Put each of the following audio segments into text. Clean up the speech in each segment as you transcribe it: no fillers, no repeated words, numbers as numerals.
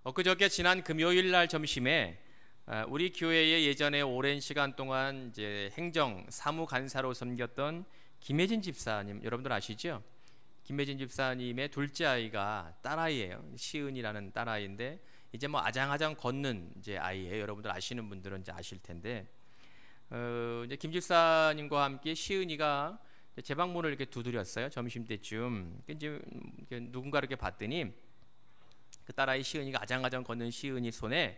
엊그저께 지난 금요일 날 점심에 우리 교회에 예전에 오랜 시간 동안 이제 행정 사무 간사로 섬겼던 김혜진 집사님, 여러분들 아시죠? 김혜진 집사님의 둘째 아이가 딸아이예요. 시은이라는 딸아이인데 이제 뭐 아장아장 걷는 이제 아이예요. 여러분들 아시는 분들은 이제 아실 텐데 이제 김 집사님과 함께 시은이가 제 방문을 이렇게 두드렸어요. 점심 때쯤 이제 누군가 이렇게 봤더니 그 딸아이 시은이가 아장아장 걷는 시은이 손에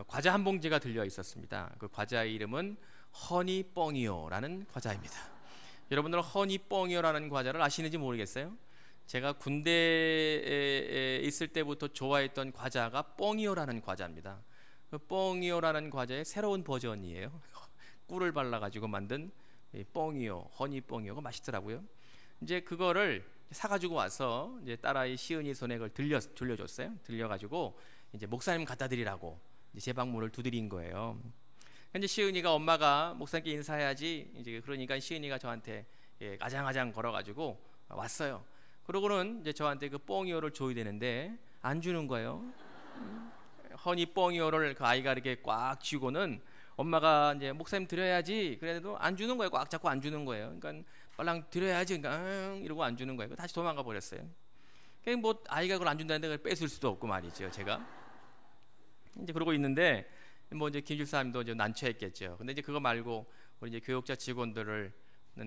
과자 한 봉지가 들려 있었습니다. 그 과자의 이름은 허니뻥이요라는 과자입니다. 여러분들은 허니뻥이요라는 과자를 아시는지 모르겠어요. 제가 군대에 있을 때부터 좋아했던 과자가 뻥이요라는 과자입니다. 그 뻥이요라는 과자의 새로운 버전이에요. 꿀을 발라가지고 만든 뻥이요, 허니뻥이요가 맛있더라고요. 이제 그거를 사가지고 와서 이제 딸아이 시은이 손에 그걸 들려줬어요. 들려가지고 이제 목사님 갖다 드리라고 이제 제 방문을 두드린 거예요. 근데 시은이가 엄마가 목사님께 인사해야지 이제 그러니까 시은이가 저한테 아장아장 걸어가지고 왔어요. 그러고는 이제 저한테 그 뻥이요를 줘야 되는데 안 주는 거예요. 허니 뻥이요를 그 아이가 이렇게 꽉 쥐고는 엄마가 이제 목사님 드려야지 그래도 안 주는 거예요. 꽉 잡고 안 주는 거예요. 그러니까 빨랑 드려야지 그러니까 이러고 안 주는 거예요. 다시 도망가 버렸어요. 그러니까 뭐 아이가 그걸 안 준다는데 그걸 뺏을 수도 없고 말이죠. 제가 이제 그러고 있는데 뭐 이제 김 집사님도 이제 난처했겠죠. 근데 이제 그거 말고 우리 이제 교육자 직원들을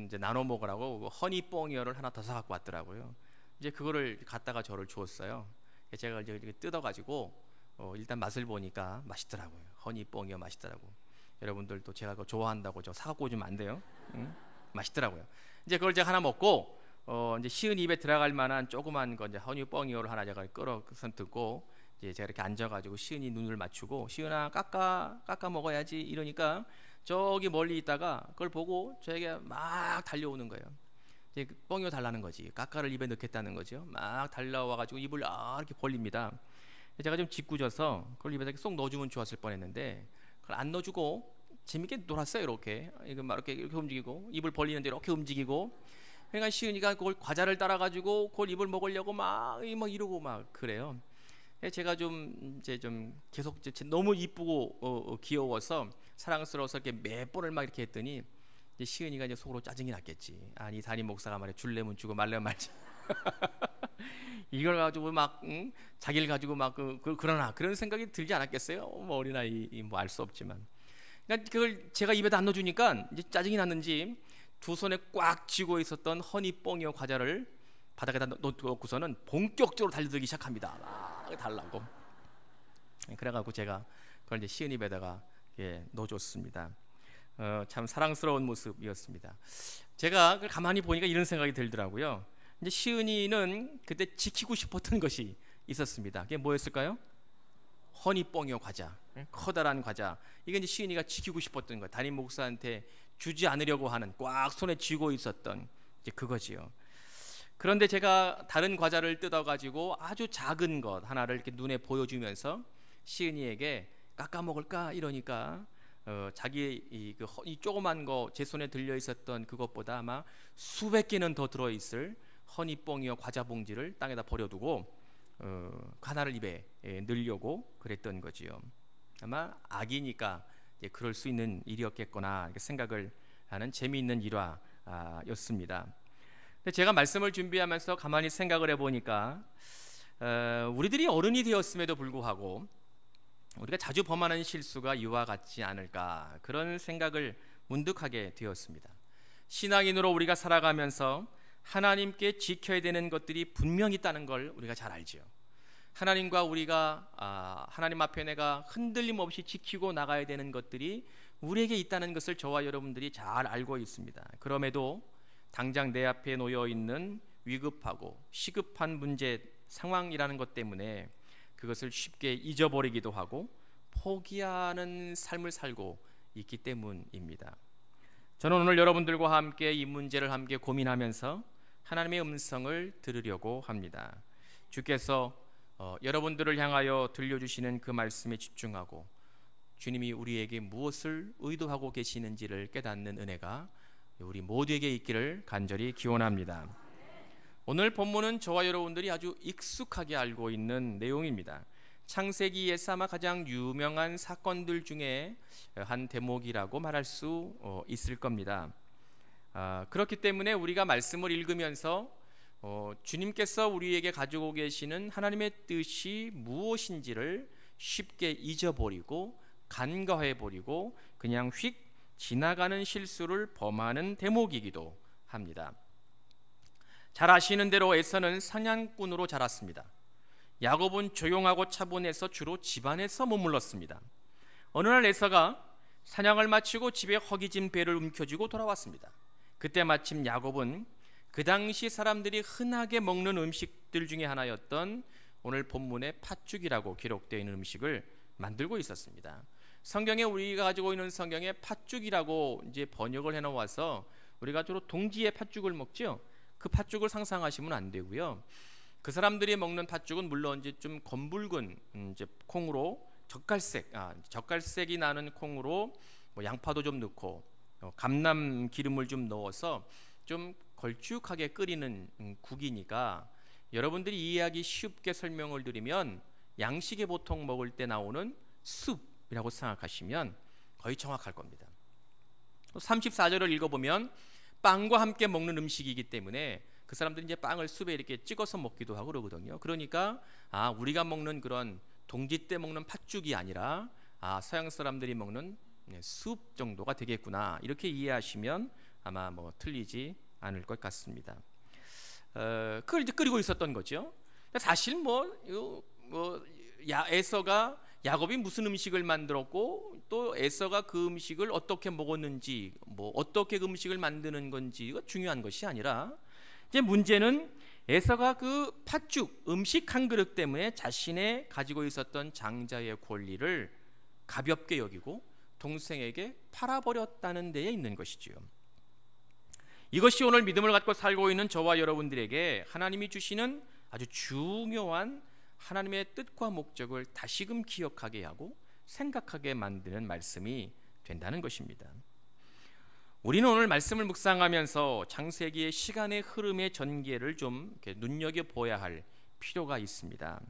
이제 나눠 먹으라고 허니뽕이어를 하나 더 사갖고 왔더라고요. 이제 그거를 갖다가 저를 주었어요. 제가 이제 이렇게 뜯어가지고 일단 맛을 보니까 맛있더라고요. 허니뽕이어 맛있더라고. 여러분들도 제가 그거 좋아한다고 저 사갖고 오시면 안 돼요. 응? 맛있더라고요. 이제 그걸 제가 하나 먹고 이제 시은 입에 들어갈 만한 조그만 거 이제 허니뽕이어를 하나 제가 끌어서 듣고 이제 제가 이렇게 앉아가지고 시은이 눈을 맞추고 시은아 깎아 먹어야지 이러니까 저기 멀리 있다가 그걸 보고 저에게 막 달려오는 거예요. 이제 뻥이어 달라는 거지. 깎아를 입에 넣겠다는 거죠. 막 달려와가지고 입을 이렇게 벌립니다. 제가 좀 짓궂어서 그걸 입에다 쏙 넣어주면 좋았을 뻔했는데 그걸 안 넣어주고 재밌게 놀았어요. 이렇게 이거 막 이렇게 움직이고 입을 벌리는데 이렇게 움직이고. 그러니까 시은이가 그걸 과자를 따라가지고 그걸 입을 먹으려고 막 이러고 막 그래요. 제가 좀 이제 좀 계속 너무 이쁘고 귀여워서 사랑스러워서 이렇게 몇 번을 막 이렇게 했더니 이제 시은이가 이제 속으로 짜증이 났겠지. 아니 담임 목사가 말해 줄래면 주고 말래면 말지. 이걸 가지고 막 자기를 가지고 막 그러나 그런 생각이 들지 않았겠어요? 뭐 어린아이 뭐 알 수 없지만. 그러니까 그걸 제가 입에다 안 넣어주니까 이제 짜증이 났는지 두 손에 꽉 쥐고 있었던 허니뽕이어 과자를 바닥에다 놓고서는 본격적으로 달려들기 시작합니다. 달라고. 그래가지고 제가 그걸 이제 시은 입에다가 넣어줬습니다. 참 사랑스러운 모습이었습니다. 제가 그걸 가만히 보니까 이런 생각이 들더라고요. 이제 시은이는 그때 지키고 싶었던 것이 있었습니다. 그게 뭐였을까요? 허니뽕이어 과자, 커다란 과자. 이게 이제 시은이가 지키고 싶었던 거. 담임 목사한테 주지 않으려고 하는 꽉 손에 쥐고 있었던 이제 그거지요. 그런데 제가 다른 과자를 뜯어가지고 아주 작은 것 하나를 이렇게 눈에 보여주면서 시은이에게 깎아 먹을까 이러니까 자기 이 조그만 거 제 손에 들려 있었던 그것보다 아마 수백 개는 더 들어 있을 허니뽕이어 과자 봉지를 땅에다 버려두고 하나를 입에 넣으려고 그랬던 거지요. 아마 아기니까 그럴 수 있는 일이었겠구나 이렇게 생각을 하는 재미있는 일화였습니다. 근데 제가 말씀을 준비하면서 가만히 생각을 해보니까 우리들이 어른이 되었음에도 불구하고 우리가 자주 범하는 실수가 이와 같지 않을까 그런 생각을 문득 하게 되었습니다. 신앙인으로 우리가 살아가면서 하나님께 지켜야 되는 것들이 분명히 있다는 걸 우리가 잘 알죠. 하나님과 우리가 하나님 앞에 내가 흔들림 없이 지키고 나가야 되는 것들이 우리에게 있다는 것을 저와 여러분들이 잘 알고 있습니다. 그럼에도 당장 내 앞에 놓여 있는 위급하고 시급한 문제 상황이라는 것 때문에 그것을 쉽게 잊어버리기도 하고 포기하는 삶을 살고 있기 때문입니다. 저는 오늘 여러분들과 함께 이 문제를 함께 고민하면서 하나님의 음성을 들으려고 합니다. 주께서 여러분들을 향하여 들려주시는 그 말씀에 집중하고 주님이 우리에게 무엇을 의도하고 계시는지를 깨닫는 은혜가 우리 모두에게 있기를 간절히 기원합니다. 오늘 본문은 저와 여러분들이 아주 익숙하게 알고 있는 내용입니다. 창세기에서 아마 가장 유명한 사건들 중에 한 대목이라고 말할 수 있을 겁니다. 그렇기 때문에 우리가 말씀을 읽으면서 주님께서 우리에게 가지고 계시는 하나님의 뜻이 무엇인지를 쉽게 잊어버리고 간과해버리고 그냥 휙 지나가는 실수를 범하는 대목이기도 합니다. 잘 아시는 대로 에서는 사냥꾼으로 자랐습니다. 야곱은 조용하고 차분해서 주로 집안에서 머물렀습니다. 어느 날 에서가 사냥을 마치고 집에 허기진 배를 움켜쥐고 돌아왔습니다. 그때 마침 야곱은 그 당시 사람들이 흔하게 먹는 음식들 중에 하나였던 오늘 본문의 팥죽이라고 기록되어 있는 음식을 만들고 있었습니다. 성경에 우리가 가지고 있는 성경에 팥죽이라고 이제 번역을 해놓아서 우리가 주로 동지의 팥죽을 먹죠. 그 팥죽을 상상하시면 안 되고요. 그 사람들이 먹는 팥죽은 물론 이제 좀 검붉은 이제 콩으로 젓갈색이 나는 콩으로 뭐 양파도 좀 넣고 감람 기름을 좀 넣어서 좀 걸쭉하게 끓이는 국이니까 여러분들이 이해하기 쉽게 설명을 드리면 양식에 보통 먹을 때 나오는 숲이라고 생각하시면 거의 정확할 겁니다. 34절을 읽어보면 빵과 함께 먹는 음식이기 때문에 그 사람들이 이제 빵을 숲에 이렇게 찍어서 먹기도 하고 그러거든요. 그러니까 우리가 먹는 그런 동지 때 먹는 팥죽이 아니라 서양 사람들이 먹는 숲 정도가 되겠구나, 이렇게 이해하시면 아마 뭐 틀리지 않을 것 같습니다. 그걸 이제 끓이고 있었던 거죠. 사실 에서가 야곱이 무슨 음식을 만들었고 또 에서가 그 음식을 어떻게 먹었는지, 어떻게 그 음식을 만드는 건지 중요한 것이 아니라, 이제 문제는 에서가 그 팥죽 음식 한 그릇 때문에 자신의 가지고 있었던 장자의 권리를 가볍게 여기고 동생에게 팔아버렸다는 데에 있는 것이지요. 이것이 오늘 믿음을 갖고 살고 있는 저와 여러분들에게 하나님이 주시는 아주 중요한 하나님의 뜻과 목적을 다시금 기억하게 하고 생각하게 만드는 말씀이 된다는 것입니다. 우리는 오늘 말씀을 묵상하면서 창세기의 시간의 흐름의 전개를 좀 눈여겨봐야 할 필요가 있습니다.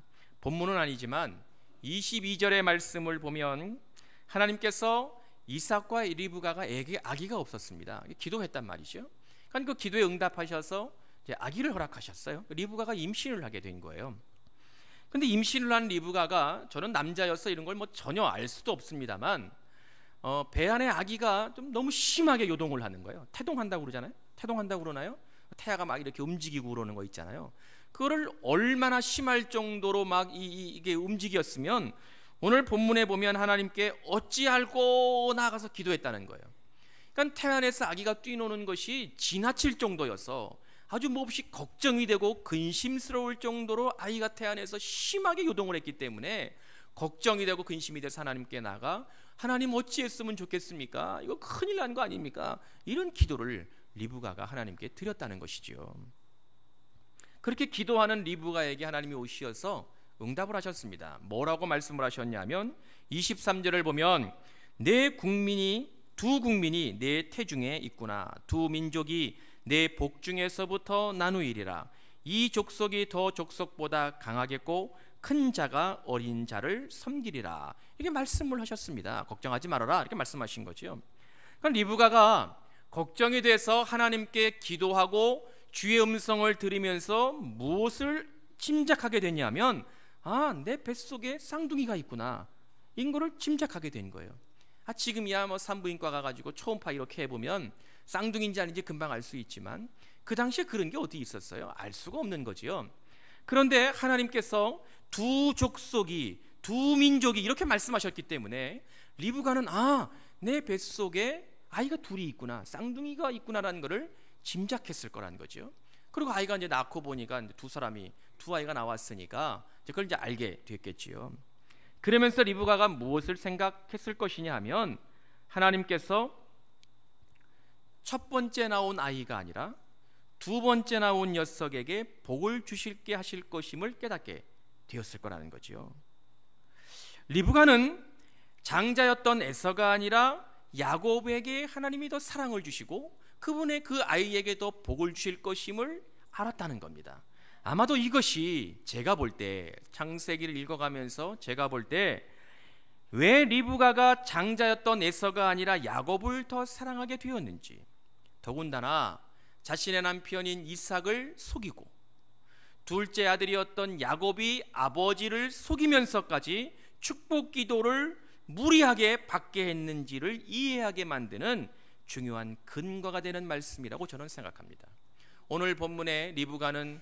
본문은 아니지만 22절의 말씀을 보면 하나님께서 이삭과 리브가에게 아기가 없었습니다. 기도했단 말이죠. 그러니까 그 기도에 응답하셔서 이제 아기를 허락하셨어요. 리브가가 임신을 하게 된 거예요. 근데 임신을 한 리브가가, 저는 남자여서 이런 걸 전혀 알 수도 없습니다만 배 안에 아기가 좀 너무 심하게 요동을 하는 거예요. 태동한다고 그러잖아요. 태동한다고 그러나요? 태아가 막 이렇게 움직이고 그러는 거 있잖아요. 그거를 얼마나 심할 정도로 이게 움직였으면 오늘 본문에 보면 하나님께 어찌할꼬 나아가서 기도했다는 거예요. 그러니까 태 안에서 아기가 뛰노는 것이 지나칠 정도여서 아주 몹시 걱정이 되고 근심스러울 정도로 아이가 태 안에서 심하게 요동을 했기 때문에 걱정이 되고 근심이 돼서 하나님께 나가, 하나님 어찌했으면 좋겠습니까? 이거 큰일 난 거 아닙니까? 이런 기도를 리브가가 하나님께 드렸다는 것이죠. 그렇게 기도하는 리브가에게 하나님이 오시어서 응답을 하셨습니다. 뭐라고 말씀을 하셨냐면 23절을 보면 두 국민이 내 태중에 있구나. 두 민족이 내 복중에서부터 나누이리라. 이 족속이 더 족속보다 강하겠고 큰 자가 어린 자를 섬기리라. 이렇게 말씀을 하셨습니다. 걱정하지 말아라, 이렇게 말씀하신 거죠. 그러니까 리브가가 걱정이 돼서 하나님께 기도하고 주의 음성을 들으면서 무엇을 짐작하게 됐냐면 내 뱃속에 쌍둥이가 있구나, 이거를 짐작하게 된 거예요. 지금이야 산부인과 가가지고 초음파 이렇게 해보면 쌍둥이인지 아닌지 금방 알 수 있지만 그 당시에 그런 게 어디 있었어요? 알 수가 없는 거지요. 그런데 하나님께서 두 족속이, 두 민족이 이렇게 말씀하셨기 때문에 리브가는 내 뱃속에 아이가 둘이 있구나, 쌍둥이가 있구나라는 것을 짐작했을 거라는 거죠. 그리고 아이가 이제 낳고 보니까 두 아이가 나왔으니까 그걸 이제 알게 됐겠지요. 그러면서 리브가가 무엇을 생각했을 것이냐 하면 하나님께서 첫 번째 나온 아이가 아니라 두 번째 나온 녀석에게 복을 주실게 하실 것임을 깨닫게 되었을 거라는 거죠. 리브가는 장자였던 에서가 아니라 야곱에게 하나님이 더 사랑을 주시고 그분의 그 아이에게 더 복을 주실 것임을 알았다는 겁니다. 아마도 이것이 제가 볼 때, 창세기를 읽어가면서 제가 볼 때 왜 리브가가 장자였던 에서가 아니라 야곱을 더 사랑하게 되었는지, 더군다나 자신의 남편인 이삭을 속이고 둘째 아들이었던 야곱이 아버지를 속이면서까지 축복 기도를 무리하게 받게 했는지를 이해하게 만드는 중요한 근거가 되는 말씀이라고 저는 생각합니다. 오늘 본문의 리브가는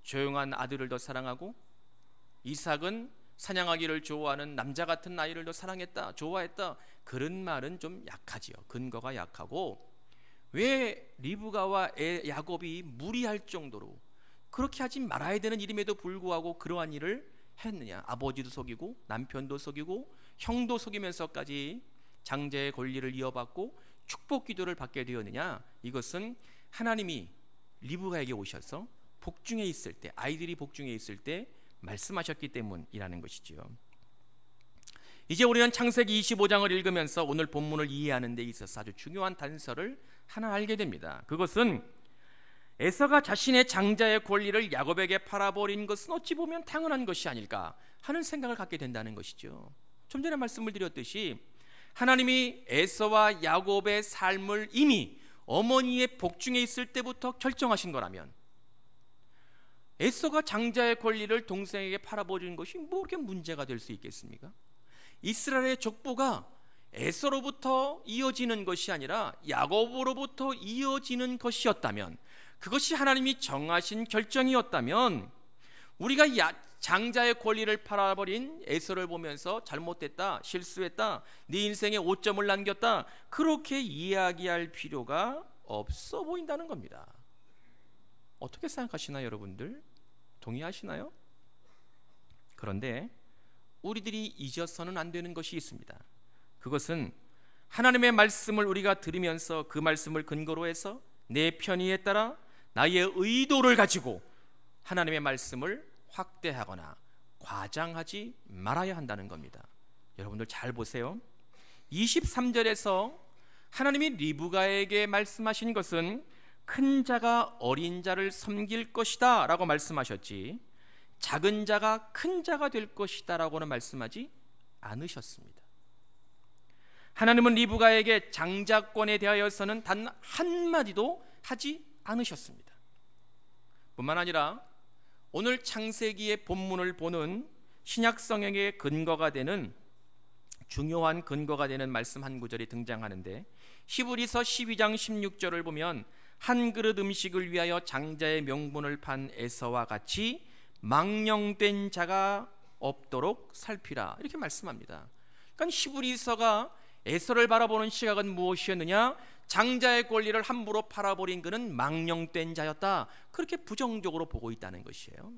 조용한 아들을 더 사랑하고 이삭은 사냥하기를 좋아하는 남자 같은 아이를 더 사랑했다, 좋아했다, 그런 말은 좀 약하지요. 근거가 약하고, 왜 리브가와 야곱이 무리할 정도로 그렇게 하지 말아야 되는 일임에도 불구하고 그러한 일을 했느냐? 아버지도 속이고 남편도 속이고 형도 속이면서까지 장자의 권리를 이어받고 축복 기도를 받게 되었느냐? 이것은 하나님이 리브가에게 오셔서 복중에 있을 때, 아이들이 복중에 있을 때 말씀하셨기 때문이라는 것이지요. 이제 우리는 창세기 25장을 읽으면서 오늘 본문을 이해하는 데 있어서 아주 중요한 단서를 하나 알게 됩니다. 그것은 에서가 자신의 장자의 권리를 야곱에게 팔아버린 것은 어찌 보면 당연한 것이 아닐까 하는 생각을 갖게 된다는 것이죠. 좀 전에 말씀을 드렸듯이 하나님이 에서와 야곱의 삶을 이미 어머니의 복중에 있을 때부터 결정하신 거라면 에서가 장자의 권리를 동생에게 팔아버리는 것이 뭐 그렇게 문제가 될 수 있겠습니까? 이스라엘의 족보가 에서로부터 이어지는 것이 아니라 야곱으로부터 이어지는 것이었다면, 그것이 하나님이 정하신 결정이었다면, 우리가 장자의 권리를 팔아버린 에서를 보면서 잘못됐다, 실수했다, 네 인생에 오점을 남겼다, 그렇게 이야기할 필요가 없어 보인다는 겁니다. 어떻게 생각하시나요, 여러분들? 동의하시나요? 그런데 우리들이 잊어서는 안 되는 것이 있습니다. 그것은 하나님의 말씀을 우리가 들으면서 그 말씀을 근거로 해서 내 편의에 따라 나의 의도를 가지고 하나님의 말씀을 확대하거나 과장하지 말아야 한다는 겁니다. 여러분들 잘 보세요. 23절에서 하나님이 리브가에게 말씀하신 것은 큰 자가 어린 자를 섬길 것이다 라고 말씀하셨지, 작은 자가 큰 자가 될 것이다 라고는 말씀하지 않으셨습니다. 하나님은 리브가에게 장자권에 대하여서는 단 한마디도 하지 않으셨습니다. 뿐만 아니라 오늘 창세기의 본문을 보는 신약성경의 근거가 되는, 중요한 근거가 되는 말씀 한 구절이 등장하는데, 히브리서 12장 16절을 보면 한 그릇 음식을 위하여 장자의 명분을 판 에서와 같이 망령된 자가 없도록 살피라, 이렇게 말씀합니다. 그러니까 히브리서가 에서를 바라보는 시각은 무엇이었느냐? 장자의 권리를 함부로 팔아버린 그는 망령된 자였다, 그렇게 부정적으로 보고 있다는 것이에요.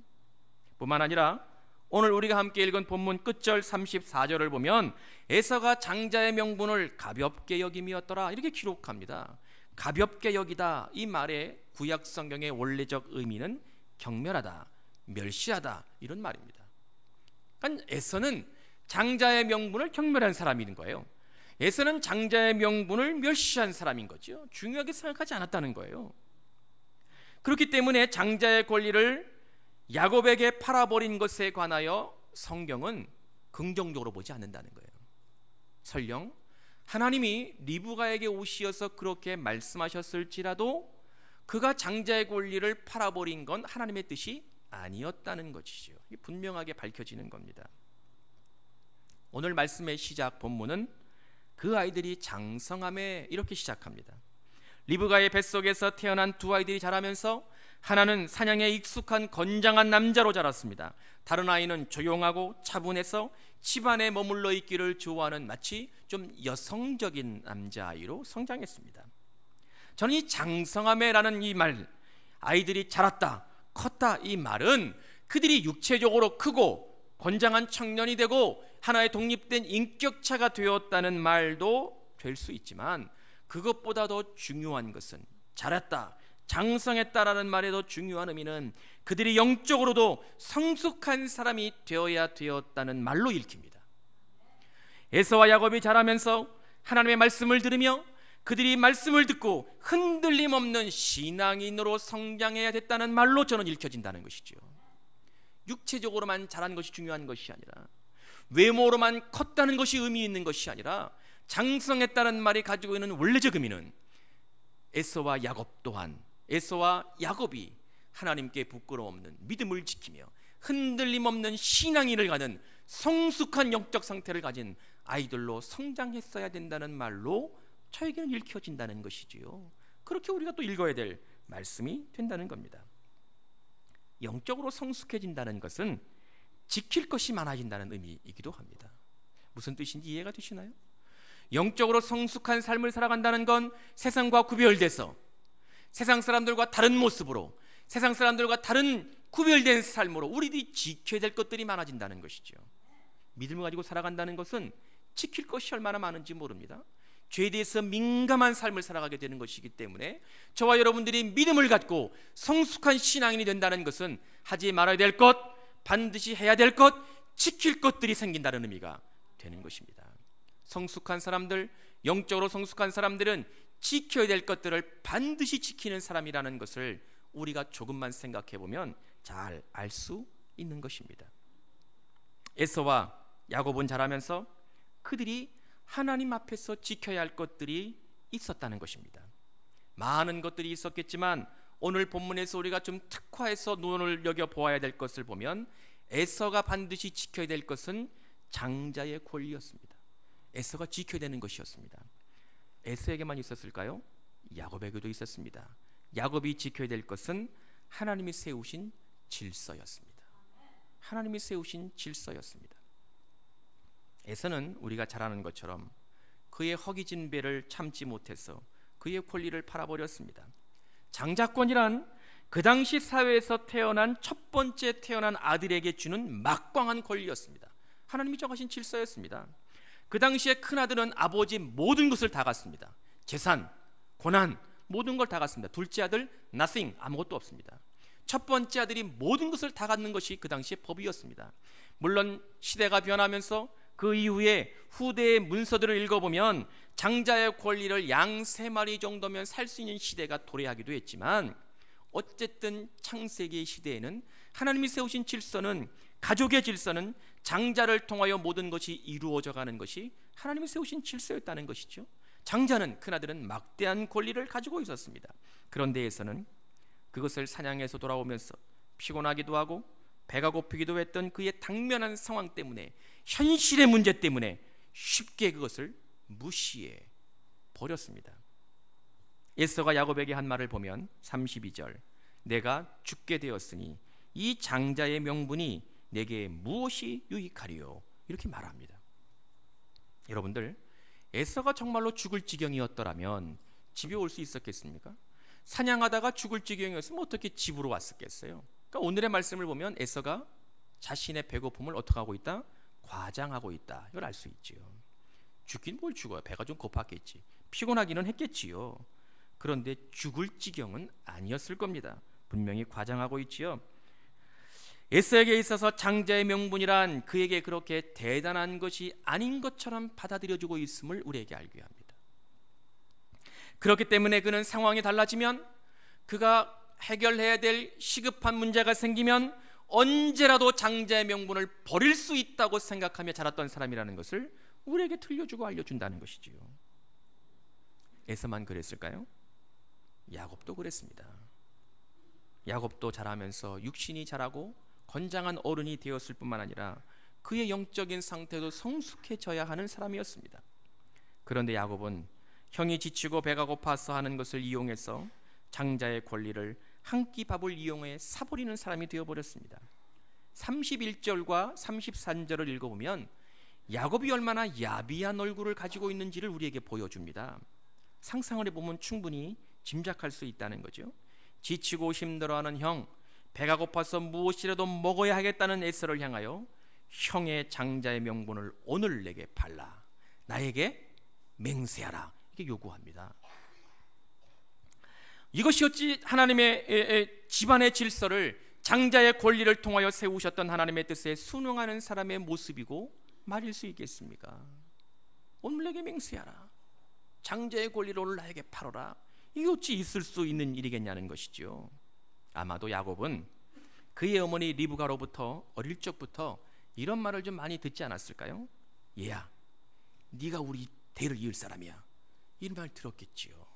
뿐만 아니라 오늘 우리가 함께 읽은 본문 끝절 34절을 보면 에서가 장자의 명분을 가볍게 여김이었더라, 이렇게 기록합니다. 가볍게 여기다, 이 말의 구약 성경의 원래적 의미는 경멸하다, 멸시하다, 이런 말입니다. 그러니까 에서는 장자의 명분을 경멸한 사람인 거예요. 에서는 장자의 명분을 멸시한 사람인 거죠. 중요하게 생각하지 않았다는 거예요. 그렇기 때문에 장자의 권리를 야곱에게 팔아버린 것에 관하여 성경은 긍정적으로 보지 않는다는 거예요. 설령 하나님이 리브가에게 오시어서 그렇게 말씀하셨을지라도 그가 장자의 권리를 팔아버린 건 하나님의 뜻이 아니었다는 것이죠. 분명하게 밝혀지는 겁니다. 오늘 말씀의 시작 본문은 그 아이들이 장성함에 이렇게 시작합니다. 리브가의 뱃속에서 태어난 두 아이들이 자라면서 하나는 사냥에 익숙한 건장한 남자로 자랐습니다. 다른 아이는 조용하고 차분해서 집안에 머물러 있기를 좋아하는 마치 좀 여성적인 남자아이로 성장했습니다. 저는 이 장성함에라는 이 말, 아이들이 자랐다, 컸다, 이 말은 그들이 육체적으로 크고 건장한 청년이 되고 하나의 독립된 인격차가 되었다는 말도 될 수 있지만, 그것보다 더 중요한 것은 자랐다, 장성했다라는 말의 더 중요한 의미는 그들이 영적으로도 성숙한 사람이 되어야 되었다는 말로 읽힙니다. 에서와 야곱이 자라면서 하나님의 말씀을 들으며 그들이 말씀을 듣고 흔들림 없는 신앙인으로 성장해야 됐다는 말로 저는 읽혀진다는 것이죠. 육체적으로만 자란 것이 중요한 것이 아니라, 외모로만 컸다는 것이 의미 있는 것이 아니라, 장성했다는 말이 가지고 있는 원래적 의미는 에서와 야곱 또한, 에서와 야곱이 하나님께 부끄러움 없는 믿음을 지키며 흔들림 없는 신앙인을 가진 성숙한 영적 상태를 가진 아이들로 성장했어야 된다는 말로 저에게는 읽혀진다는 것이지요. 그렇게 우리가 또 읽어야 될 말씀이 된다는 겁니다. 영적으로 성숙해진다는 것은 지킬 것이 많아진다는 의미이기도 합니다. 무슨 뜻인지 이해가 되시나요? 영적으로 성숙한 삶을 살아간다는 건 세상과 구별돼서 세상 사람들과 다른 모습으로, 세상 사람들과 다른 구별된 삶으로 우리들이 지켜야 될 것들이 많아진다는 것이죠. 믿음을 가지고 살아간다는 것은 지킬 것이 얼마나 많은지 모릅니다. 죄에 대해서 민감한 삶을 살아가게 되는 것이기 때문에 저와 여러분들이 믿음을 갖고 성숙한 신앙인이 된다는 것은 하지 말아야 될 것, 반드시 해야 될 것, 지킬 것들이 생긴다는 의미가 되는 것입니다. 성숙한 사람들, 영적으로 성숙한 사람들은 지켜야 될 것들을 반드시 지키는 사람이라는 것을 우리가 조금만 생각해 보면 잘 알 수 있는 것입니다. 에서와 야곱은 자라면서 그들이 하나님 앞에서 지켜야 할 것들이 있었다는 것입니다. 많은 것들이 있었겠지만 오늘 본문에서 우리가 좀 특화해서 눈을 여겨 보아야 될 것을 보면 에서가 반드시 지켜야 될 것은 장자의 권리였습니다. 에서가 지켜야 되는 것이었습니다. 에서에게만 있었을까요? 야곱에게도 있었습니다. 야곱이 지켜야 될 것은 하나님이 세우신 질서였습니다. 하나님이 세우신 질서였습니다. 에서는 우리가 잘 아는 것처럼 그의 허기진 배를 참지 못해서 그의 권리를 팔아버렸습니다. 장자권이란 그 당시 사회에서 태어난 첫 번째 태어난 아들에게 주는 막강한 권리였습니다. 하나님이 정하신 질서였습니다. 그 당시에 큰아들은 아버지 모든 것을 다 갖습니다. 재산, 고난, 모든 걸 다 갖습니다. 둘째 아들 nothing, 아무것도 없습니다. 첫 번째 아들이 모든 것을 다 갖는 것이 그 당시의 법이었습니다. 물론 시대가 변하면서 그 이후에 후대의 문서들을 읽어보면 장자의 권리를 양 3마리 정도면 살 수 있는 시대가 도래하기도 했지만 어쨌든 창세기의 시대에는 하나님이 세우신 질서는, 가족의 질서는 장자를 통하여 모든 것이 이루어져 가는 것이 하나님이 세우신 질서였다는 것이죠. 장자는, 큰아들은 막대한 권리를 가지고 있었습니다. 그런데 에서는 그것을 사냥해서 돌아오면서 피곤하기도 하고 배가 고프기도 했던 그의 당면한 상황 때문에, 현실의 문제 때문에 쉽게 그것을 무시해 버렸습니다. 에서가 야곱에게 한 말을 보면 32절, 내가 죽게 되었으니 이 장자의 명분이 내게 무엇이 유익하리요, 이렇게 말합니다. 여러분들, 에서가 정말로 죽을 지경이었더라면 집에 올 수 있었겠습니까? 사냥하다가 죽을 지경이었으면 어떻게 집으로 왔었겠어요? 그러니까 오늘의 말씀을 보면 에서가 자신의 배고픔을 어떻게 하고 있다? 과장하고 있다, 이걸 알 수 있지요. 죽긴 뭘 죽어요. 배가 좀 고팠겠지, 피곤하기는 했겠지요. 그런데 죽을 지경은 아니었을 겁니다. 분명히 과장하고 있지요. 에서에게 있어서 장자의 명분이란 그에게 그렇게 대단한 것이 아닌 것처럼 받아들여지고 있음을 우리에게 알게 합니다. 그렇기 때문에 그는 상황이 달라지면, 그가 해결해야 될 시급한 문제가 생기면 언제라도 장자의 명분을 버릴 수 있다고 생각하며 자랐던 사람이라는 것을 우리에게 들려주고 알려준다는 것이지요. 에서만 그랬을까요? 야곱도 그랬습니다. 야곱도 자라면서 육신이 자라고 건장한 어른이 되었을 뿐만 아니라 그의 영적인 상태도 성숙해져야 하는 사람이었습니다. 그런데 야곱은 형이 지치고 배가 고파서 하는 것을 이용해서 장자의 권리를 한 끼 밥을 이용해 사버리는 사람이 되어버렸습니다. 31절과 33절을 읽어보면 야곱이 얼마나 야비한 얼굴을 가지고 있는지를 우리에게 보여줍니다. 상상을 해보면 충분히 짐작할 수 있다는 거죠. 지치고 힘들어하는 형, 배가 고파서 무엇이라도 먹어야 하겠다는 에서를 향하여 형의 장자의 명분을 오늘 내게 팔라, 나에게 맹세하라, 이렇게 요구합니다. 이것이 어찌 하나님의 집안의 질서를, 장자의 권리를 통하여 세우셨던 하나님의 뜻에 순응하는 사람의 모습이고 말일 수 있겠습니까? 오늘 내게 맹세하라, 장자의 권리를 오늘 나에게 팔아라. 이게 어찌 있을 수 있는 일이겠냐는 것이죠. 아마도 야곱은 그의 어머니 리브가로부터 어릴 적부터 이런 말을 좀 많이 듣지 않았을까요? 얘야, 네가 우리 대를 이을 사람이야. 이런 말 들었겠지요.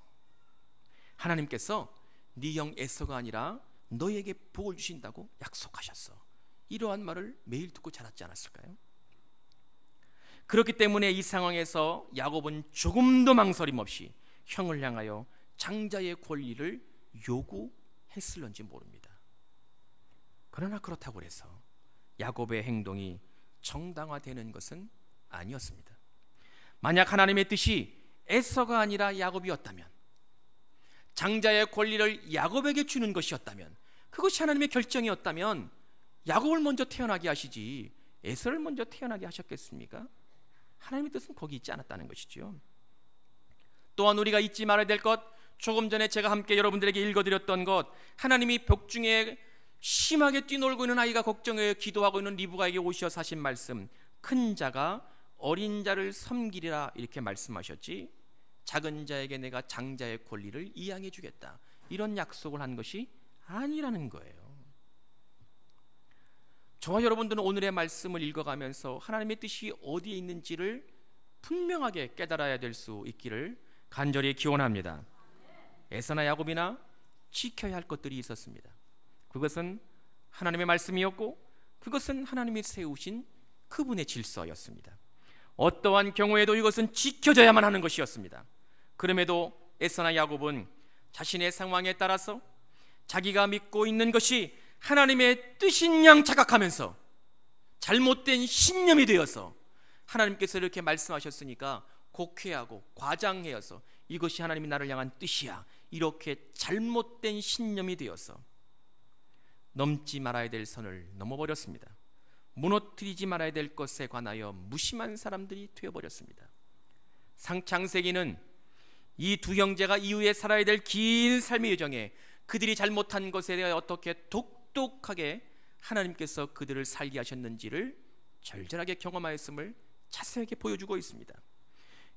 하나님께서 네 형 에서가 아니라 너에게 복을 주신다고 약속하셨어. 이러한 말을 매일 듣고 자랐지 않았을까요? 그렇기 때문에 이 상황에서 야곱은 조금도 망설임 없이 형을 향하여 장자의 권리를 요구했을런지 모릅니다. 그러나 그렇다고 해서 야곱의 행동이 정당화되는 것은 아니었습니다. 만약 하나님의 뜻이 에서가 아니라 야곱이었다면, 장자의 권리를 야곱에게 주는 것이었다면, 그것이 하나님의 결정이었다면 야곱을 먼저 태어나게 하시지 에서를 먼저 태어나게 하셨겠습니까? 하나님의 뜻은 거기 있지 않았다는 것이죠. 또한 우리가 잊지 말아야 될 것, 조금 전에 제가 함께 여러분들에게 읽어드렸던 것, 하나님이 벽중에 심하게 뛰놀고 있는 아이가 걱정해 기도하고 있는 리브가에게 오셔서 하신 말씀, 큰 자가 어린 자를 섬기리라 이렇게 말씀하셨지, 작은 자에게 내가 장자의 권리를 이양해 주겠다, 이런 약속을 한 것이 아니라는 거예요. 저와 여러분들은 오늘의 말씀을 읽어가면서 하나님의 뜻이 어디에 있는지를 분명하게 깨달아야 될 수 있기를 간절히 기원합니다. 에서나 야곱이나 지켜야 할 것들이 있었습니다. 그것은 하나님의 말씀이었고, 그것은 하나님이 세우신 그분의 질서였습니다. 어떠한 경우에도 이것은 지켜져야만 하는 것이었습니다. 그럼에도 에서나 야곱은 자신의 상황에 따라서 자기가 믿고 있는 것이 하나님의 뜻인 양 착각하면서 잘못된 신념이 되어서, 하나님께서 이렇게 말씀하셨으니까 곡해하고 과장해서 이것이 하나님이 나를 향한 뜻이야, 이렇게 잘못된 신념이 되어서 넘지 말아야 될 선을 넘어버렸습니다. 무너뜨리지 말아야 될 것에 관하여 무심한 사람들이 되어버렸습니다. 창세기는 이 두 형제가 이후에 살아야 될 긴 삶의 여정에 그들이 잘못한 것에 대해 어떻게 똑똑하게 하나님께서 그들을 살게 하셨는지를 절절하게 경험하였음을 자세하게 보여주고 있습니다.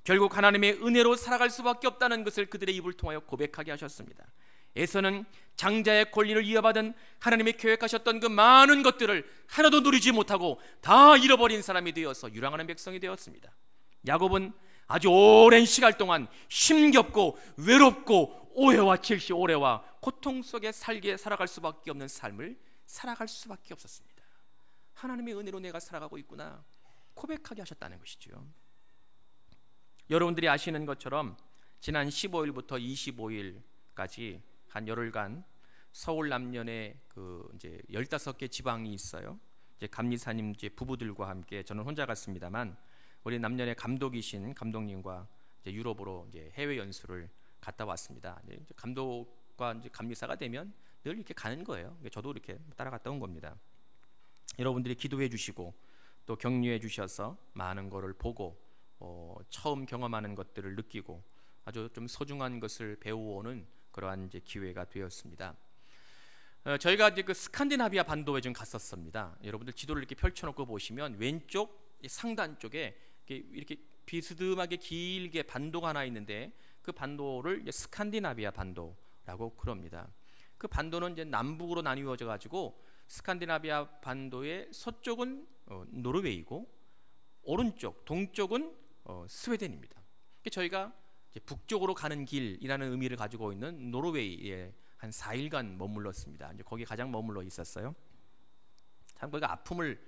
결국 하나님의 은혜로 살아갈 수밖에 없다는 것을 그들의 입을 통하여 고백하게 하셨습니다. 에서는 장자의 권리를 이어받은 하나님이 계획하셨던 그 많은 것들을 하나도 누리지 못하고 다 잃어버린 사람이 되어서 유랑하는 백성이 되었습니다. 야곱은 아주 오랜 시간 동안 힘겹고 외롭고 오해와 질시, 오래와 고통 속에 살아갈 수밖에 없는 삶을 살아갈 수밖에 없었습니다. 하나님의 은혜로 내가 살아가고 있구나 고백하게 하셨다는 것이죠. 여러분들이 아시는 것처럼 지난 15일부터 25일까지 한 열흘간 서울 남년에 이제 15개 지방이 있어요. 이제 감리사님 이제 부부들과 함께, 저는 혼자 갔습니다만 우리 남년의 감독이신 감독님과 이제 유럽으로 이제 해외 연수를 갔다 왔습니다. 이제 감독과 이제 감리사가 되면 늘 이렇게 가는 거예요. 저도 이렇게 따라갔다 온 겁니다. 여러분들이 기도해 주시고 또 격려해 주셔서 많은 것을 보고 처음 경험하는 것들을 느끼고 아주 좀 소중한 것을 배워오는 그러한 이제 기회가 되었습니다. 저희가 이제 그 스칸디나비아 반도에 좀 갔었습니다. 여러분들 지도를 이렇게 펼쳐놓고 보시면 왼쪽 상단 쪽에 이렇게 비스듬하게 길게 반도가 하나 있는데, 그 반도를 이제 스칸디나비아 반도라고 그럽니다. 그 반도는 이제 남북으로 나뉘어져 가지고 스칸디나비아 반도의 서쪽은 노르웨이고 오른쪽 동쪽은 스웨덴입니다. 저희가 이제 북쪽으로 가는 길이라는 의미를 가지고 있는 노르웨이에 한 4일간 머물렀습니다. 이제 거기 가장 머물러 있었어요. 참 거기가 아픔을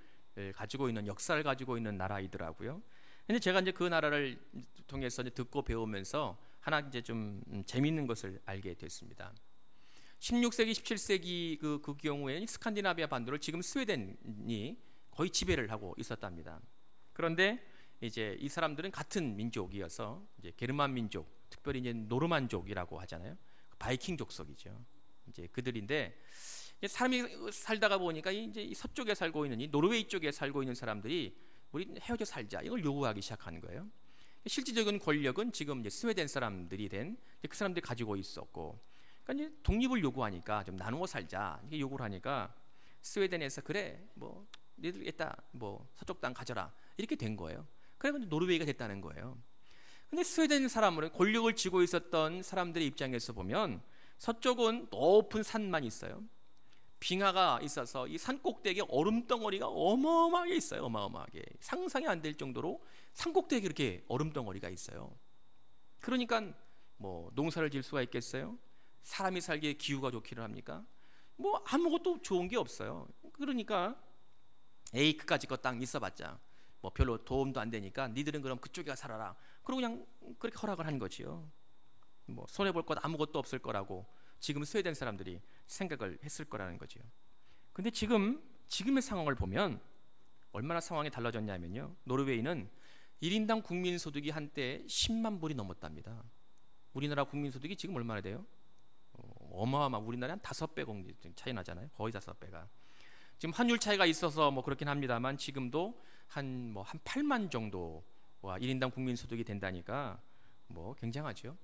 가지고 있는, 역사를 가지고 있는 나라이더라고요. 근데 제가 이제 그 나라를 통해서 이제 듣고 배우면서 하나 이제 좀 재미있는 것을 알게 됐습니다. 16세기, 17세기 그 경우에 스칸디나비아 반도를 지금 스웨덴이 거의 지배를 하고 있었답니다. 그런데 이제 이 사람들은 같은 민족이어서 이제 게르만 민족, 특별히 이제 노르만족이라고 하잖아요. 바이킹 족속이죠. 이제 그들인데, 사람이 살다가 보니까 이제 이 서쪽에 살고 있는, 이 노르웨이 쪽에 살고 있는 사람들이 우리 헤어져 살자, 이걸 요구하기 시작한 거예요. 실질적인 권력은 지금 이제 스웨덴 사람들이 된 그 사람들이 가지고 있었고, 그러니까 이제 독립을 요구하니까 좀 나누어 살자 이렇게 요구를 하니까 스웨덴에서 그래 뭐 니들 있다 뭐 서쪽 땅 가져라 이렇게 된 거예요. 그래서 노르웨이가 됐다는 거예요. 근데 스웨덴 사람은 권력을 쥐고 있었던 사람들의 입장에서 보면 서쪽은 높은 산만 있어요. 빙하가 있어서 이 산 꼭대기에 얼음 덩어리가 어마어마하게 있어요. 어마어마하게 상상이 안 될 정도로 산 꼭대기에 이렇게 얼음 덩어리가 있어요. 그러니까 뭐 농사를 지을 수가 있겠어요? 사람이 살기에 기후가 좋기를 합니까? 뭐 아무것도 좋은 게 없어요. 그러니까 에이 그까짓 거 땅 있어봤자 뭐 별로 도움도 안 되니까 니들은 그럼 그쪽에 가 살아라. 그리고 그냥 그렇게 허락을 한 거지요. 뭐 손해 볼 것 아무것도 없을 거라고 지금 스웨덴 사람들이 생각을 했을 거라는 거지요. 근데 지금의 상황을 보면 얼마나 상황이 달라졌냐면요. 노르웨이는 1인당 국민 소득이 한때 10만 불이 넘었답니다. 우리나라 국민 소득이 지금 얼마나 돼요? 우리나라 한 5배 공리 차이 나잖아요. 거의 5배가. 지금 환율 차이가 있어서 뭐 그렇긴 합니다만 지금도 한 8만 정도 1인당 국민 소득이 된다니까 뭐 굉장하죠.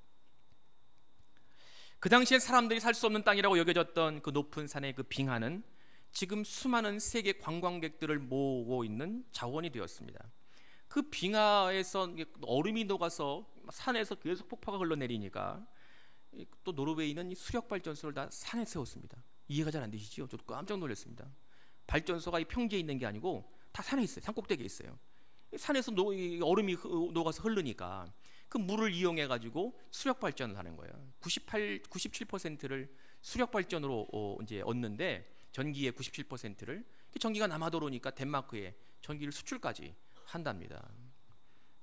그 당시에 사람들이 살 수 없는 땅이라고 여겨졌던 그 높은 산의 그 빙하는 지금 수많은 세계 관광객들을 모으고 있는 자원이 되었습니다. 그 빙하에서 얼음이 녹아서 산에서 계속 폭포가 흘러내리니까 또 노르웨이는 수력 발전소를 다 산에 세웠습니다. 이해가 잘 안 되시죠? 저도 깜짝 놀랐습니다. 발전소가 이 평지에 있는 게 아니고 다 산에 있어요. 산 꼭대기에 있어요. 산에서 얼음이 녹아서 흐르니까 그 물을 이용해 가지고 수력 발전을 하는 거예요. 97%를 수력 발전으로 이제 얻는데 전기의 97%를 전기가 남아도로니까 덴마크에 전기를 수출까지 한답니다.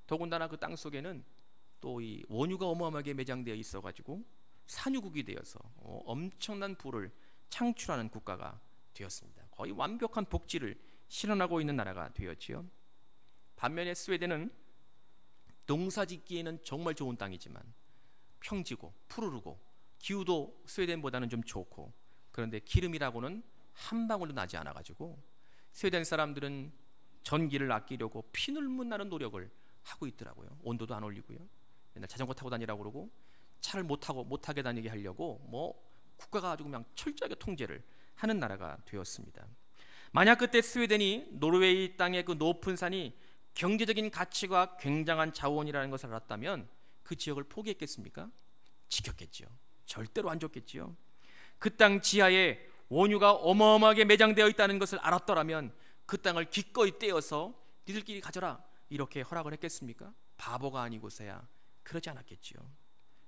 더군다나 그 땅 속에는 또 이 원유가 어마어마하게 매장되어 있어 가지고 산유국이 되어서 엄청난 부를 창출하는 국가가 되었습니다. 거의 완벽한 복지를 실현하고 있는 나라가 되었지요. 반면에 스웨덴은 농사짓기에는 정말 좋은 땅이지만 평지고 푸르르고 기후도 스웨덴보다는 좀 좋고 그런데 기름이라고는 한 방울도 나지 않아 가지고 스웨덴 사람들은 전기를 아끼려고 피눈물 나는 노력을 하고 있더라고요. 온도도 안 올리고요. 맨날 자전거 타고 다니라고 그러고 차를 못 타게 다니게 하려고 뭐 국가가 아주 그냥 철저하게 통제를 하는 나라가 되었습니다. 만약 그때 스웨덴이 노르웨이 땅의 그 높은 산이 경제적인 가치가 굉장한 자원이라는 것을 알았다면 그 지역을 포기했겠습니까? 지켰겠지요. 절대로 안 줬겠지요. 그 땅 지하에 원유가 어마어마하게 매장되어 있다는 것을 알았더라면 그 땅을 기꺼이 떼어서 니들끼리 가져라 이렇게 허락을 했겠습니까? 바보가 아니고서야 그러지 않았겠지요.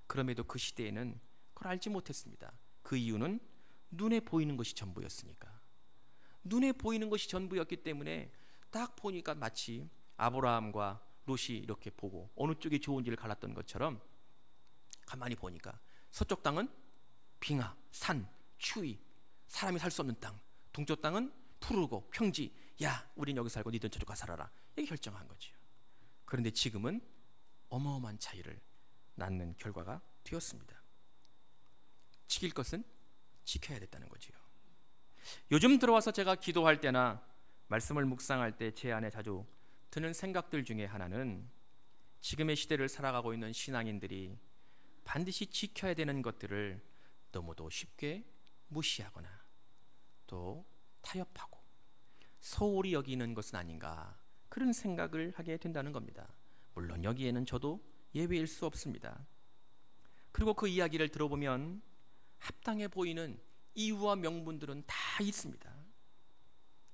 그럼에도 그 시대에는 그걸 알지 못했습니다. 그 이유는 눈에 보이는 것이 전부였으니까. 눈에 보이는 것이 전부였기 때문에 딱 보니까 마치 아브라함과 롯이 이렇게 보고 어느 쪽이 좋은지를 갈랐던 것처럼 가만히 보니까 서쪽 땅은 빙하, 산, 추위, 사람이 살 수 없는 땅, 동쪽 땅은 푸르고 평지, 야 우린 여기 살고 니들은 저쪽 가서 살아라 이렇게 결정한 거죠. 그런데 지금은 어마어마한 차이를 낳는 결과가 되었습니다. 지킬 것은 지켜야 됐다는 거지요. 요즘 들어와서 제가 기도할 때나 말씀을 묵상할 때 제 안에 자주 드는 생각들 중에 하나는 지금의 시대를 살아가고 있는 신앙인들이 반드시 지켜야 되는 것들을 너무도 쉽게 무시하거나 또 타협하고 소홀히 여기는 것은 아닌가 그런 생각을 하게 된다는 겁니다. 물론 여기에는 저도 예외일 수 없습니다. 그리고 그 이야기를 들어보면 합당해 보이는 이유와 명분들은 다 있습니다.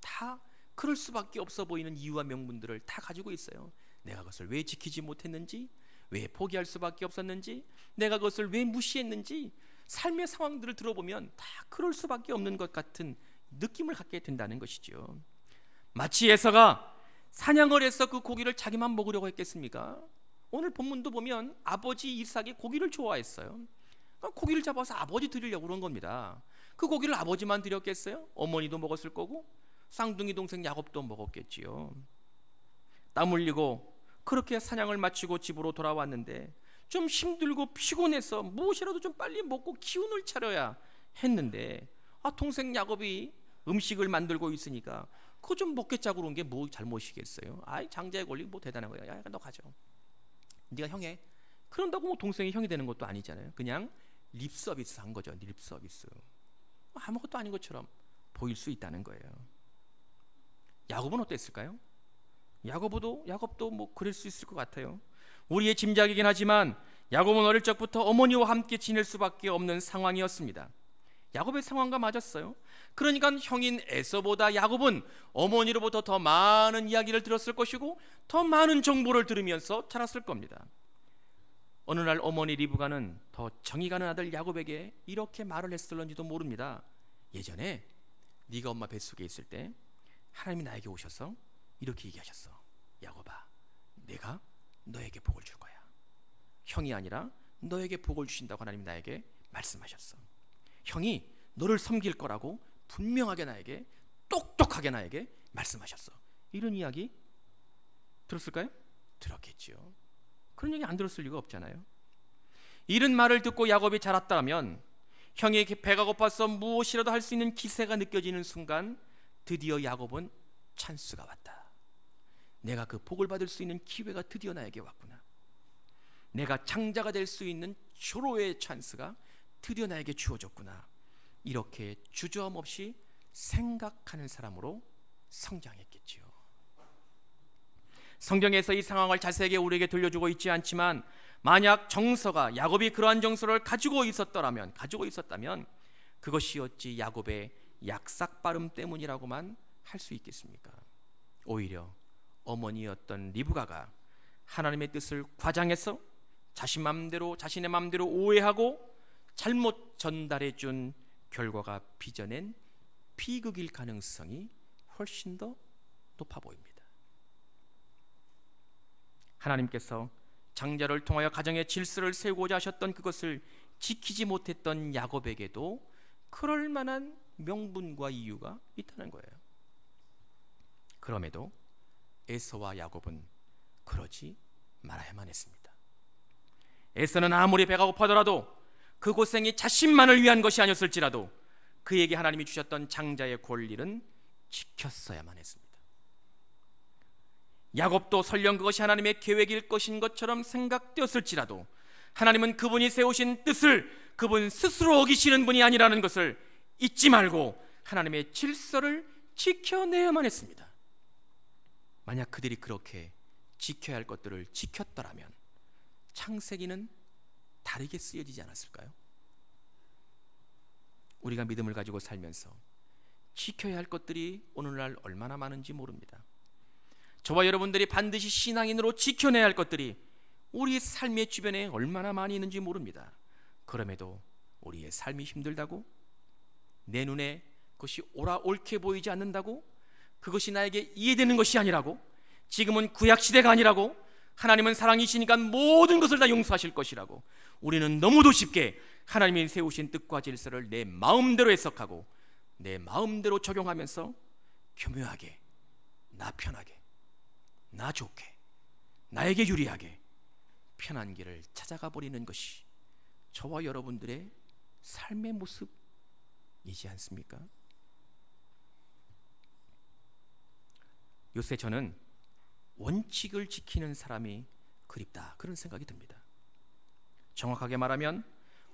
다 그럴 수밖에 없어 보이는 이유와 명분들을 다 가지고 있어요. 내가 그것을 왜 지키지 못했는지, 왜 포기할 수밖에 없었는지, 내가 그것을 왜 무시했는지 삶의 상황들을 들어보면 다 그럴 수밖에 없는 것 같은 느낌을 갖게 된다는 것이죠. 마치 에서가 사냥을 해서 그 고기를 자기만 먹으려고 했겠습니까? 오늘 본문도 보면 아버지 이삭이 고기를 좋아했어요. 그러니까 고기를 잡아서 아버지 드리려고 그런 겁니다. 그 고기를 아버지만 드렸겠어요? 어머니도 먹었을 거고 쌍둥이 동생 야곱도 먹었겠지요. 땀 흘리고 그렇게 사냥을 마치고 집으로 돌아왔는데 좀 힘들고 피곤해서 무엇이라도 좀 빨리 먹고 기운을 차려야 했는데 동생 야곱이 음식을 만들고 있으니까 그거 좀 먹겠자고 그런 게 뭐 잘못이겠어요? 장자의 권리 뭐 대단한 거야. 야, 너 가져. 네가 형해. 그런다고 뭐 동생이 형이 되는 것도 아니잖아요. 그냥 립 서비스 한 거죠. 립 서비스. 아무것도 아닌 것처럼 보일 수 있다는 거예요. 야곱은 어땠을까요? 야곱도 뭐 그럴 수 있을 것 같아요. 우리의 짐작이긴 하지만 야곱은 어릴 적부터 어머니와 함께 지낼 수밖에 없는 상황이었습니다. 야곱의 상황과 맞았어요. 그러니까 형인 에서보다 야곱은 어머니로부터 더 많은 이야기를 들었을 것이고 더 많은 정보를 들으면서 자랐을 겁니다. 어느 날 어머니 리브가는 더 정이 가는 아들 야곱에게 이렇게 말을 했을런지도 모릅니다. 예전에 네가 엄마 뱃속에 있을 때 하나님이 나에게 오셔서 이렇게 얘기하셨어. 야곱아, 내가 너에게 복을 줄 거야. 형이 아니라 너에게 복을 주신다고 하나님이 나에게 말씀하셨어. 형이 너를 섬길 거라고 분명하게 나에게, 똑똑하게 나에게 말씀하셨어. 이런 이야기 들었을까요? 들었겠죠. 그런 얘기 안 들었을 리가 없잖아요. 이런 말을 듣고 야곱이 자랐다면 형이 배가 고파서 무엇이라도 할 수 있는 기세가 느껴지는 순간 드디어 야곱은 찬스가 왔다. 내가 그 복을 받을 수 있는 기회가 드디어 나에게 왔구나. 내가 장자가 될 수 있는 초로의 찬스가 드디어 나에게 주어졌구나. 이렇게 주저함 없이 생각하는 사람으로 성장했겠지요. 성경에서 이 상황을 자세하게 우리에게 들려주고 있지 않지만 만약 정서가 야곱이 그러한 정서를 가지고 있었다면 그것이 어찌 야곱의 약삭빠름 때문이라고만 할 수 있겠습니까? 오히려 어머니였던 리브가가 하나님의 뜻을 과장해서 자신의 마음대로 오해하고 잘못 전달해 준 결과가 빚어낸 비극일 가능성이 훨씬 더 높아 보입니다. 하나님께서 장자를 통하여 가정의 질서를 세우고자 하셨던 그것을 지키지 못했던 야곱에게도 그럴 만한 명분과 이유가 있다는 거예요. 그럼에도 에서와 야곱은 그러지 말아야만 했습니다. 에서는 아무리 배가 고파더라도 그 고생이 자신만을 위한 것이 아니었을지라도 그에게 하나님이 주셨던 장자의 권리는 지켰어야만 했습니다. 야곱도 설령 그것이 하나님의 계획일 것인 것처럼 생각되었을지라도 하나님은 그분이 세우신 뜻을 그분 스스로 어기시는 분이 아니라는 것을 잊지 말고 하나님의 질서를 지켜내야만 했습니다. 만약 그들이 그렇게 지켜야 할 것들을 지켰더라면 창세기는 다르게 쓰여지지 않았을까요? 우리가 믿음을 가지고 살면서 지켜야 할 것들이 오늘날 얼마나 많은지 모릅니다. 저와 여러분들이 반드시 신앙인으로 지켜내야 할 것들이 우리 삶의 주변에 얼마나 많이 있는지 모릅니다. 그럼에도 우리의 삶이 힘들다고, 내 눈에 그것이 옳게 보이지 않는다고, 그것이 나에게 이해되는 것이 아니라고, 지금은 구약시대가 아니라고, 하나님은 사랑이시니까 모든 것을 다 용서하실 것이라고, 우리는 너무도 쉽게 하나님이 세우신 뜻과 질서를 내 마음대로 해석하고 내 마음대로 적용하면서 교묘하게, 나 편하게, 나 좋게, 나에게 유리하게 편한 길을 찾아가 버리는 것이 저와 여러분들의 삶의 모습이지 않습니까? 요새 저는 원칙을 지키는 사람이 그립다, 그런 생각이 듭니다. 정확하게 말하면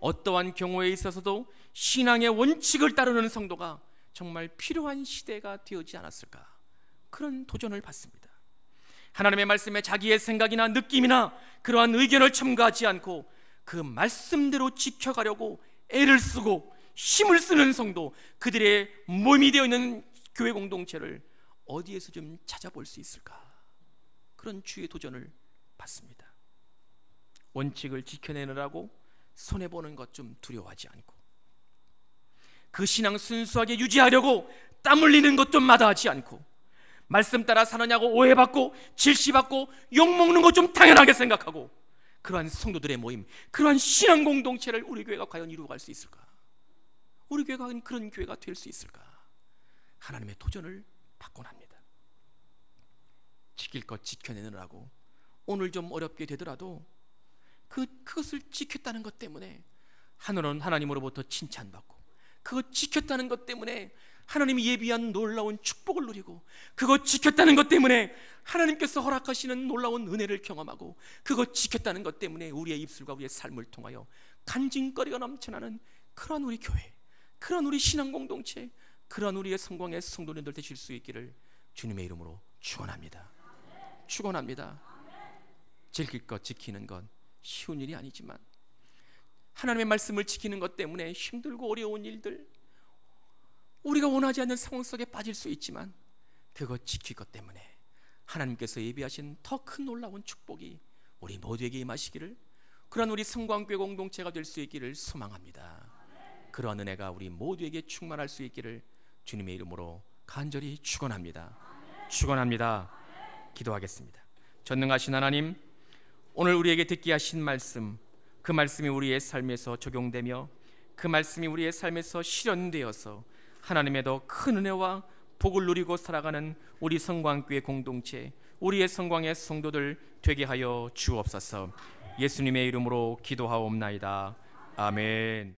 어떠한 경우에 있어서도 신앙의 원칙을 따르는 성도가 정말 필요한 시대가 되어지 않았을까, 그런 도전을 받습니다. 하나님의 말씀에 자기의 생각이나 느낌이나 그러한 의견을 첨가하지 않고 그 말씀대로 지켜가려고 애를 쓰고 힘을 쓰는 성도, 그들의 몸이 되어 있는 교회 공동체를 어디에서 좀 찾아볼 수 있을까, 그런 주의 도전을 받습니다. 원칙을 지켜내느라고 손해보는 것 좀 두려워하지 않고, 그 신앙 순수하게 유지하려고 땀 흘리는 것 좀 마다하지 않고, 말씀 따라 사느냐고 오해받고 질시받고 욕먹는 것 좀 당연하게 생각하고, 그러한 성도들의 모임, 그러한 신앙 공동체를 우리 교회가 과연 이루어갈 수 있을까? 우리 교회가 그런 교회가 될 수 있을까? 하나님의 도전을 받곤 합니다. 지킬 것 지켜내느라고 오늘 좀 어렵게 되더라도 그것을 지켰다는 것 때문에 하늘은 하나님으로부터 칭찬받고, 그것 지켰다는 것 때문에 하나님이 예비한 놀라운 축복을 누리고, 그것 지켰다는 것 때문에 하나님께서 허락하시는 놀라운 은혜를 경험하고, 그것 지켰다는 것 때문에 우리의 입술과 우리의 삶을 통하여 간증거리가 넘쳐나는 그런 우리 교회, 그런 우리 신앙 공동체, 그런 우리의 성공의 성도님들 되실 수 있기를 주님의 이름으로 축원합니다. 축원합니다. 즐길 것 지키는 건 쉬운 일이 아니지만 하나님의 말씀을 지키는 것 때문에 힘들고 어려운 일들, 우리가 원하지 않는 상황 속에 빠질 수 있지만 그거 지킬 것 때문에 하나님께서 예비하신 더 큰 놀라운 축복이 우리 모두에게 임하시기를, 그런 우리 성광교회 공동체가 될 수 있기를 소망합니다. 그러한 은혜가 우리 모두에게 충만할 수 있기를 주님의 이름으로 간절히 축원합니다. 축원합니다. 기도하겠습니다. 전능하신 하나님, 오늘 우리에게 듣게 하신 말씀, 그 말씀이 우리의 삶에서 적용되며 그 말씀이 우리의 삶에서 실현되어서 하나님의 더 큰 은혜와 복을 누리고 살아가는 우리 성광교회 공동체, 우리의 성광의 성도들 되게 하여 주옵소서. 예수님의 이름으로 기도하옵나이다. 아멘.